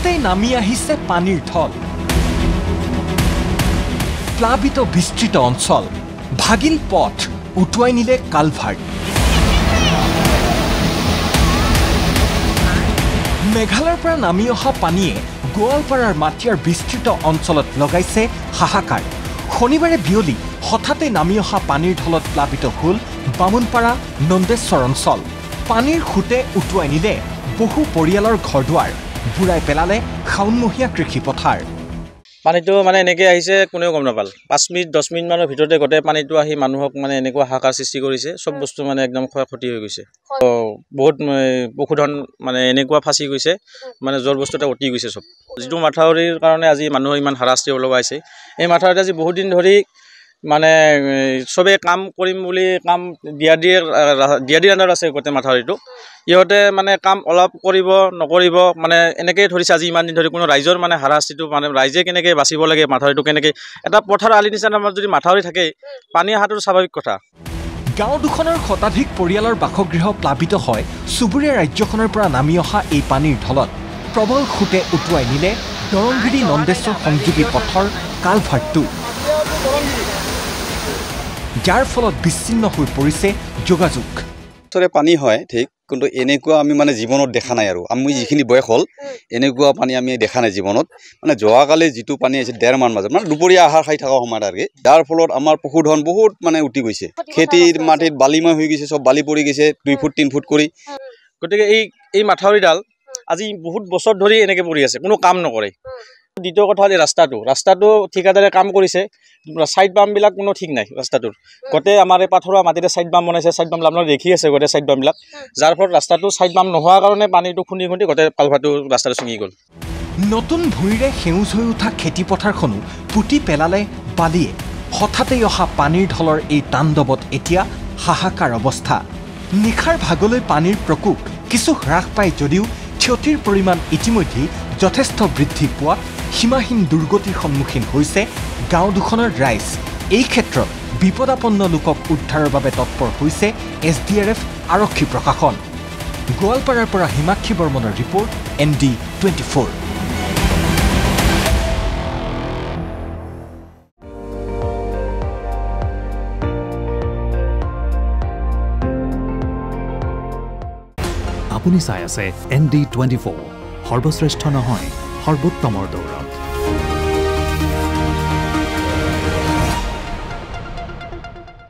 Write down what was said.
হঠাতেই নামি আহিছে পানীৰ ঢল প্লাবিত বিস্তৃত অঞ্চল ভাগিল পথ উটুৱাই নিলে কালভাৰ্ট মেঘালয়ৰ পৰা নামি অহা পানীয়ে গোৱালপাৰাৰ মাটিয়াৰ বিস্তৃত অঞ্চলত লগাইছে হাহাকাৰ শনিবাৰে বিয়লি হঠাতে নামি অহা পানীৰ ঢলত প্লাবিত হল বামুনপাৰা নন্দেশ্বৰ অঞ্চল পানীৰ খুঁটে উটুৱাই নিলে বহু পৰিয়ালৰ ঘৰদুৱাৰ বুঢ়াই পেলালে শাওনমহীয়া কৃষি পথাৰ পানীটো মানে এনেকৈ আহিছে কোনেও গম নাপাল 5 মিনিট 10 মিনিট মানৰ ভিতৰতে গোটেই পানীটো আহি মানুহক মানে এনেকুৱা হাহাকাৰ সৃষ্টি কৰিছে সব বস্তু মানে একদম ক্ষতি হৈ গৈছে বহুত পশুধন মানে এনেকুৱা ফাঁচি গৈছে মানে জোৰ বস্তুটা উটি গৈছে সব যিটো মাথাউৰিৰ কাৰণে আজি মানুহ ইমান হাৰাশাস্তি লগাইছে এই মাথাউৰিত আজি বহুত দিন ধৰি মানে সবে কাম কৰিম বুলি কাম দিয়া আন্ডাৰ আছে গোটেই মাথাউৰিটো ইহঁতে মানে কাম অলপ কৰিব নকৰিব মানে এনেকৈ ধৰিছে আজি ইমান দিন ধৰি কোনো ৰাইজৰ মানে হাৰাশাস্তিটো মানে ৰাইজে কেনেকৈ বাচিব লাগে মাথাউৰিটো কেনেকৈ এটা পথাৰ আলি নিচিনা যদি মাথাউৰি থাকে পানী অহাটো স্বাভাৱিক কথা গাঁও দুখনৰ শতাধিক পৰিয়ালৰ বাসগৃহ প্লাবিত হয় চুবুৰীয়া ৰাজ্যখনৰ পৰা নামি অহা এই পানীৰ ঢলত প্ৰবল খুঁটে উটুৱাই নিলে দৰংগিৰি নন্দেশ্বৰ সংযোগী পথৰ কালভাৰ্টটো যাৰ ফলত বিচ্ছিন্ন হৈ পৰিছে যোগাযোগ পানী হয় ঠিক কিন্তু এনেকুৱা আমি মানে জীৱনত দেখা নাই আৰু আমি যিখিনি বয়স হ'ল এনেকুৱা পানী আমি দেখা নাই জীৱনত মানে যোৱাকালি যিটো পানী আছে 1.5 মান মাজত মানে দুপৰীয়া আহাৰ খাই থকা সময়ত আৰু যাৰ ফলত আমাৰ পশুধন বহুত মানে উটি গৈছে খেতিৰ মাটিত বালিময় হৈ গৈছে সব বালি পৰি গৈছে 2 ফুট 3 ফুট কৰি গতিকে এই মাথাউৰিডাল আজি বহুত বছৰ ধৰি এনেকৈ পৰি আছে কোনো কাম নকৰে দ্বিতীয় কথা হ'ল ৰাস্তাটো ঠিকাদাৰে কাম কৰিছে সাইড বামবিলাক কোনো ঠিক নাই ৰাস্তাটোৰ গোটেই আমাৰ এই পাথৰুৱা মাটিতে সাইড বাম বনাইছে সাইড বাম আপোনালোকে দেখি আছে গোটেই সাইড বামবিলাক যাৰ ফলত ৰাস্তাটো সাইড বাম নোহোৱাৰ কাৰণে পানীটো খুন্দি গোটেই কালভাৰটো ৰাস্তাটো ছিঙি গ'ল নতুন ভূঁইৰে সেউজ হৈ উঠা খেতিপথাৰখনো পুতি পেলালে বালিয়ে হঠাতেই অহা পানীৰ ঢলৰ এই তাণ্ডৱত এতিয়া হাহাকাৰ অৱস্থা নিশাৰ ভাগলৈ পানীৰ প্ৰকোপ কিছু হ্ৰাস পায় যদিও ক্ষতিৰ পৰিমাণ ইতিমধ্যে যথেষ্ট বৃদ্ধি পোৱাত সীমাহীন দুৰ্গতিৰ সন্মুখীন হৈছে গাঁও দুখনৰ ৰাইজ এই ক্ষেত্ৰত বিপদাপন্ন লোকক উদ্ধাৰৰ বাবে তৎপৰ হৈছে SDRF আৰক্ষী প্ৰশাসন গোৱালপাৰাৰ পৰা হিমাক্ষী বৰ্মনৰ ৰিপৰ্ট ND24 আপুনি চাই আছে ND24 সৰ্বশ্ৰেষ্ঠ নহয় সৰ্বোত্তমৰ দৌৰ